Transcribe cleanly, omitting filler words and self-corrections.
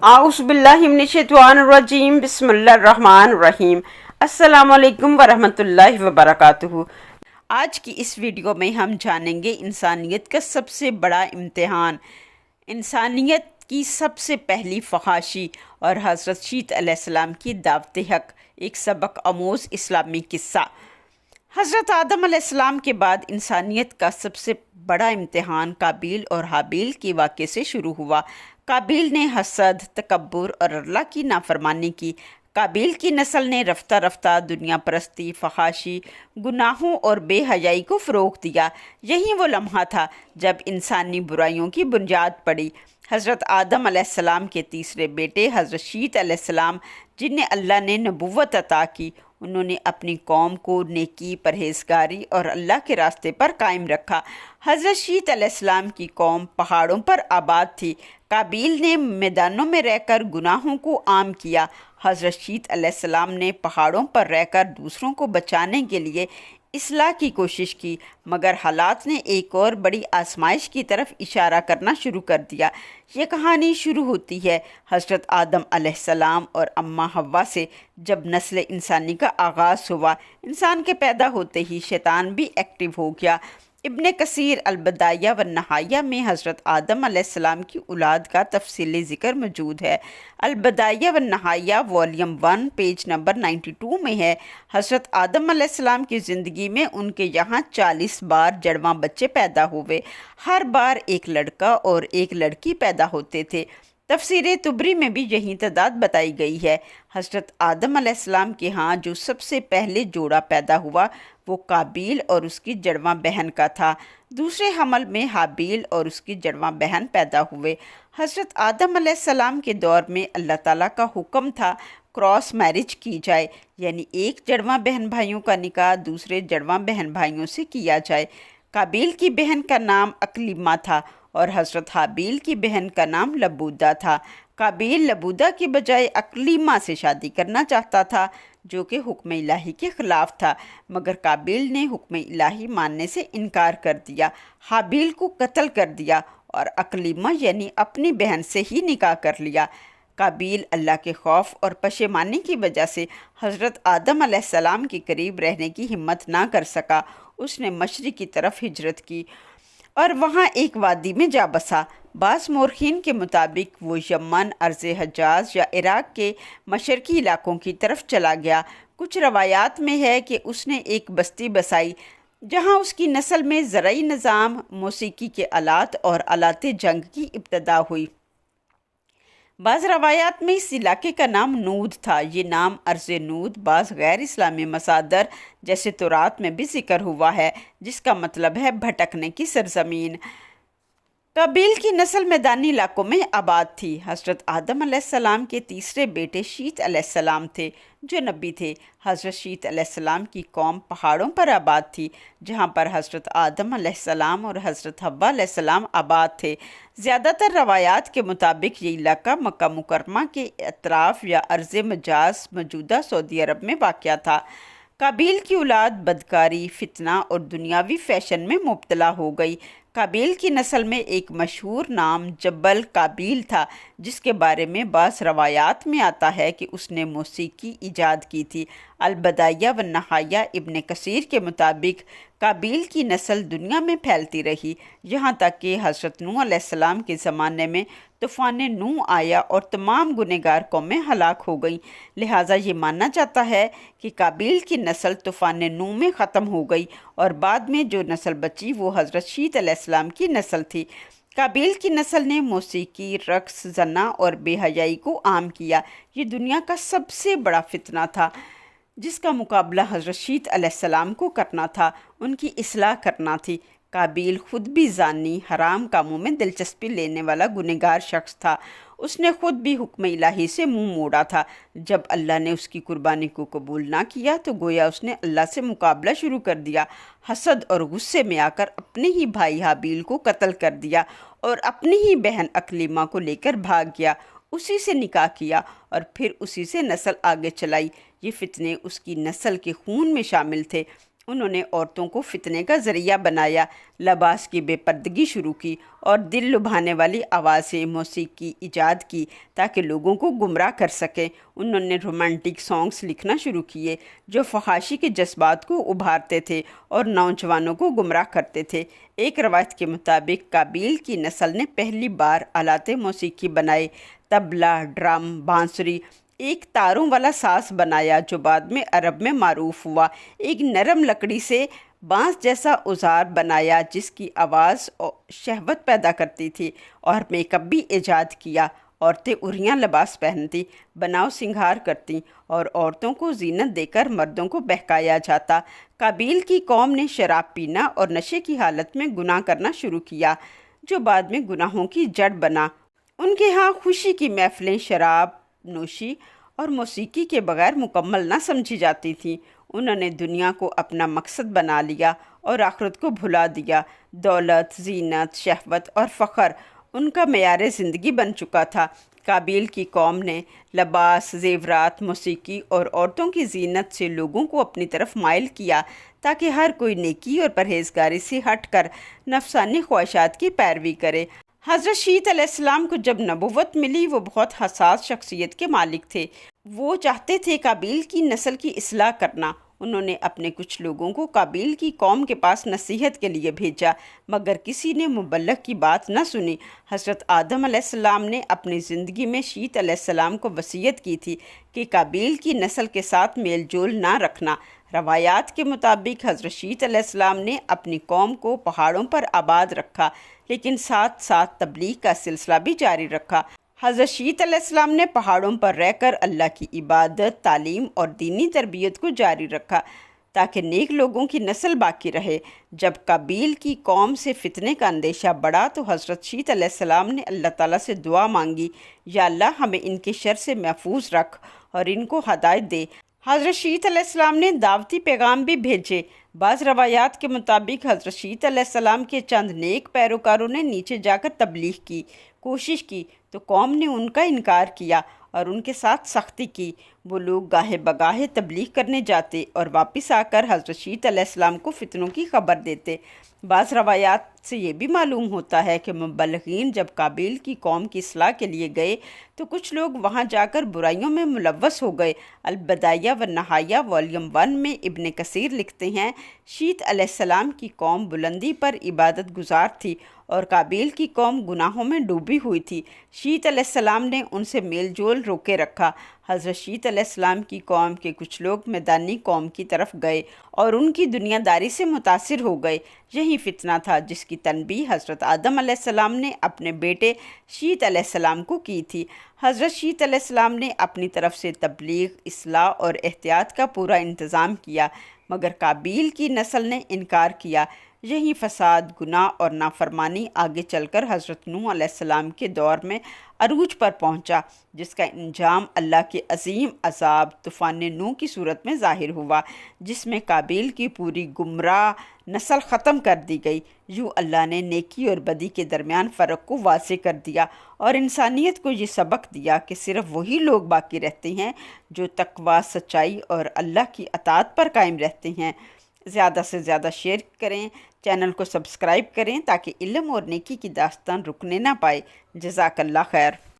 आउज़ बिल्लाहि मिनश्शैतानिर्रजीम बिस्मिल्लाहिर्रहमानिर्रहीम। अस्सलाम वालेकुम वरहमतुल्लाहि वबरकातुहू। आज की इस वीडियो में हम जानेंगे इंसानियत का सबसे बड़ा इम्तिहान, इंसानियत की सबसे पहली फहाशी और हज़रत शीत अलैहिस्सलाम की दावत हक़, एक सबक आमोज़ इस्लामी किस्सा। हज़रत आदम अलैहिस्सलाम के बाद इंसानियत का सबसे बड़ा इम्तिहान काबिल और हाबिल के वाक़े से शुरू हुआ। काबिल ने हसद, तकब्बुर और अल्लाह की नाफरमानी की। काबिल की नस्ल ने रफ्ता रफ्ता दुनिया परस्ती, फहाशी, गुनाहों और बेहयाई को फ़रोग़ दिया। यही वो लम्हा था जब इंसानी बुराइयों की बुनियाद पड़ी। हज़रत आदम अलैहिस्सलाम के तीसरे बेटे हज़रत शीत अलैहिस्सलाम, जिन्हें अल्लाह ने नबुव्वत अता की, उन्होंने अपनी कौम को नेकी, परहेज़गारी और अल्लाह के रास्ते पर कायम रखा। हज़रत शीत अलैहिस्सलाम की कौम पहाड़ों पर आबाद थी। काबिल ने मैदानों में रहकर गुनाहों को आम किया। हज़रत शीत अलैहिस्सलाम ने पहाड़ों पर रहकर दूसरों को बचाने के लिए इस्लाह की कोशिश की, मगर हालात ने एक और बड़ी आजमाइश की तरफ इशारा करना शुरू कर दिया। ये कहानी शुरू होती है हज़रत आदम अलैहिस्सलाम और अम्मा हव्वा से, जब नस्ल इंसानी का आगाज़ हुआ। इंसान के पैदा होते ही शैतान भी एक्टिव हो गया। इब्ने कसीर अल-बदाया व नहाया में हज़रत आदम अलैहिस्सलाम की औलाद का तफसीली ज़िक्र मौजूद है। अल-बदाया व नहाया वॉल्यूम 1 पेज नंबर 92 में है। हज़रत आदम अलैहिस्सलाम की ज़िंदगी में उनके यहाँ 40 बार जड़वां बच्चे पैदा हुए। हर बार एक लड़का और एक लड़की पैदा होते थे। तफसीर तुबरी में भी यही तादाद बताई गई है। हज़रत आदम अलैहिस्सलाम के यहाँ जो सबसे पहले जोड़ा पैदा हुआ वो काबिल और उसकी जड़वां बहन का था। दूसरे हमल में हाबिल और उसकी जड़वां बहन पैदा हुए। हज़रत आदम अलैहिस्सलाम के दौर में अल्लाह ताला का हुक्म था क्रॉस मैरिज की जाए, यानी एक जड़वां बहन भाइयों का निकाह दूसरे जड़वां बहन भाइयों से किया जाए। काबिल की बहन का नाम अकलीमा था और हज़रत हाबिल की बहन का नाम लबूदा था। काबिल लबूदा की बजाय अकलीमा से शादी करना चाहता था, जो कि हुक्म इलाही के ख़िलाफ़ था, मगर काबिल ने हुक्म इलाही मानने से इनकार कर दिया। हाबिल को कत्ल कर दिया और अकलीमा यानी अपनी बहन से ही निकाह कर लिया। काबिल अल्लाह के खौफ और पशेमानी की वजह से हज़रत आदम अलैहिस्सलाम के करीब रहने की हिम्मत ना कर सका। उसने मशरिक़ की तरफ हिजरत की और वहाँ एक वादी में जा बसा। बाज़ मौरखीन के मुताबिक वो यमन, अर्ज़ हजाज या इराक़ के मशरक़ी इलाकों की तरफ चला गया। कुछ रवायात में है कि उसने एक बस्ती बसाई जहाँ उसकी नस्ल में ज़रई निज़ाम, मौसीकी के आलात और आलाते जंग की इब्तदा हुई। बाज़ रवायात में इस इलाके का नाम नूद था। ये नाम अर्ज़ नूद बाज़ गैर इस्लामी मसादर जैसे तौरात में भी ज़िक्र हुआ है, जिसका मतलब है भटकने की सरज़मीन। काबिल की नस्ल मैदानी इलाकों में आबाद थी। हज़रत आदम अलैहिस्सलाम के तीसरे बेटे शीत अलैहिस्सलाम थे, जो नबी थे। हज़रत शीत अलैहिस्सलाम की कौम पहाड़ों पर आबाद थी, जहाँ पर हज़रत आदम अलैहिस्सलाम और हज़रत हव्वा अलैहिस्सलाम आबाद थे। ज़्यादातर रवायात के मुताबिक ये इलाका मक्का मुकरमा के अतराफ़ या अर्ज़ मजाज मौजूदा सऊदी अरब में वाक़या था। काबिल की औलाद बदकारी, फितना और दुनियावी फ़ैशन में मुब्तला हो गई। काबिल की नस्ल में एक मशहूर नाम जब्बल काबिल था, जिसके बारे में बाज़ रवायात में आता है कि उसने मौसीकी ईजाद की थी। अल-बदाया व नहाया इब्ने कसीर के मुताबिक काबिल की नस्ल दुनिया में फैलती रही, यहाँ तक कि हज़रत नूह अलैहिस्सलाम के ज़माने में तूफ़ान नूह आया और तमाम गुनहगार कौमें हलाक हो गईं। लिहाजा ये माना जाता है कि काबिल की नस्ल तूफ़ान नूह में ख़त्म हो गई और बाद में जो नस्ल बची वो हज़रत शीत अलैहिस्सलाम की नस्ल थी। काबिल की नस्ल ने मौसीकी, रक़्स, ज़ना और बेहयाई को आम किया। ये दुनिया का सबसे बड़ा फितना था, जिसका मुकाबला हज़रत शीत अलैहिस्सलाम को करना था, उनकी इस्लाह करना थी। काबिल खुद भी ज़ानी, हराम कामों में दिलचस्पी लेने वाला गुनहगार शख्स था। उसने खुद भी हुक्म इलाही से मुंह मोड़ा था। जब अल्लाह ने उसकी कुर्बानी को कबूल ना किया तो गोया उसने अल्लाह से मुकाबला शुरू कर दिया। हसद और गुस्से में आकर अपने ही भाई हाबिल को कत्ल कर दिया और अपनी ही बहन अकलीमा को लेकर भाग गया। उसी से निकाह किया और फिर उसी से नस्ल आगे चलाई। ये फितने उसकी नस्ल के खून में शामिल थे। انہوں نے عورتوں کو فتنے کا ذریعہ بنایا، لباس کی بے پردگی شروع کی اور دل لبھانے والی آوازیں، موسیقی ایجاد کی تاکہ لوگوں کو گمراہ کر سکیں۔ انہوں نے رومانٹک سانگز لکھنا شروع کیے جو فحاشی کے جذبات کو ابھارتے تھے اور نوجوانوں کو گمراہ کرتے تھے۔ ایک روایت کے مطابق قابیل کی نسل نے پہلی بار آلات موسیقی بنائے، طبلہ، ڈرم، بانسری، ایک تاروں والا ساز بنایا جو بعد میں عرب میں معروف ہوا، ایک نرم لکڑی سے بانس جیسا اوزار بنایا جس کی آواز شہوت پیدا کرتی تھی، اور میک اپ بھی ایجاد کیا۔ عورتیں عریاں لباس پہنتی، بناؤ سنگھار کرتی اور عورتوں کو زینت دے کر مردوں کو بہکایا جاتا۔ قابیل کی قوم نے شراب پینا اور نشے کی حالت میں گناہ کرنا شروع کیا جو بعد میں گناہوں کی جڑ بنا۔ ان کے ہاں خوشی کی محفلیں شراب نوشی اور موسیقی کے بغیر مکمل نہ سمجھی جاتی تھیں۔ انہوں نے دنیا کو اپنا مقصد بنا لیا اور آخرت کو بھلا دیا۔ دولت، زینت، شہوت اور فخر ان کا معیار زندگی بن چکا تھا۔ قابیل کی قوم نے لباس، زیورات، موسیقی اور عورتوں کی زینت سے لوگوں کو اپنی طرف مائل کیا تاکہ ہر کوئی نیکی اور پرہیزگاری سے ہٹ کر نفسانی خواہشات کی پیروی کرے۔ حضرت شیت علیہ السلام کو جب نبوت ملی وہ بہت حساس شخصیت کے مالک تھے۔ وہ چاہتے تھے قابیل کی نسل کی اصلاح کرنا۔ انہوں نے اپنے کچھ لوگوں کو قابیل کی قوم کے پاس نصیحت کے لیے بھیجا مگر کسی نے مبلغ کی بات نہ سنی۔ حضرت آدم علیہ السلام نے اپنی زندگی میں شیت علیہ السلام کو وصیت کی تھی کہ قابیل کی نسل کے ساتھ میل جول نہ رکھنا۔ روایات کے مطابق حضرت شیت علیہ السلام نے اپنی قوم کو پہاڑوں پر آباد رکھا لیکن ساتھ ساتھ تبلیغ کا سلسلہ بھی جاری رکھا۔ حضرت شیت علیہ السلام نے پہاڑوں پر رہ کر اللہ کی عبادت، تعلیم اور دینی تربیت کو جاری رکھا تاکہ نیک لوگوں کی نسل باقی رہے۔ جب قابیل کی قوم سے فتنے کا اندیشہ بڑھا تو حضرت شیت علیہ السلام نے اللہ تعالیٰ سے دعا مانگی، یا اللہ ہمیں ان کے شر سے محفوظ رکھ اور ان کو ہدایت دے۔ حضرت شیت علیہ السلام نے دعوتی پیغام بھی بھیجے۔ بعض روایات کے مطابق حضرت شیت علیہ السلام کے چند نیک پیروکاروں نے نیچے جا کر تبلیغ کی کوشش کی تو قوم نے ان کا انکار کیا اور ان کے ساتھ سختی کی۔ وہ لوگ گاہے بگاہے تبلیغ کرنے جاتے اور واپس آ کر حضرت شیت علیہ السلام کو فتنوں کی خبر دیتے۔ بعض روایات سے یہ بھی معلوم ہوتا ہے کہ مبلغین جب قابیل کی قوم کی اصلاح کے لیے گئے تو کچھ لوگ وہاں جا کر برائیوں میں ملوث ہو گئے۔ البدایہ و نہایہ والیوم 1 میں ابن کثیر لکھتے ہیں، شیت علیہ السلام کی قوم بلندی پر عبادت گزار تھی اور قابیل کی قوم گناہوں میں ڈوبی ہوئی تھی۔ شیت علیہ السلام نے ان سے میل جول روکے رکھا۔ حضرت شیت علیہ السلام کی قوم کے کچھ لوگ میدانی قوم کی طرف گئے اور ان کی دنیا داری سے متاثر ہو گئے۔ یہی فتنہ تھا جس کی تنبیہ حضرت آدم علیہ السلام نے اپنے بیٹے شیت علیہ السلام کو کی تھی۔ حضرت شیت علیہ السلام نے اپنی طرف سے تبلیغ، اصلاح اور احتیاط کا پورا انتظام کیا مگر قابیل کی نسل نے انکار کیا۔ یہی فساد، گناہ اور نافرمانی آگے چل کر حضرت نوح علیہ السلام کے دور میں عروج پر پہنچا جس کا انجام اللہ کے عظیم عذاب طوفان نوح کی صورت میں ظاہر ہوا جس میں قابیل کی پوری گمراہ نسل ختم کر دی گئی۔ یوں اللہ نے نیکی اور بدی کے درمیان فرق کو واضح کر دیا اور انسانیت کو یہ سبق دیا کہ صرف وہی لوگ باقی رہتے ہیں جو تقوی، سچائی اور اللہ کی اطاعت پر قائم رہتے ہیں۔ زیادہ سے زیادہ شیئر کریں، چینل کو سبسکرائب کریں تاکہ علم اور نیکی کی داستان رکنے نہ پائے۔ جزاک اللہ خیر۔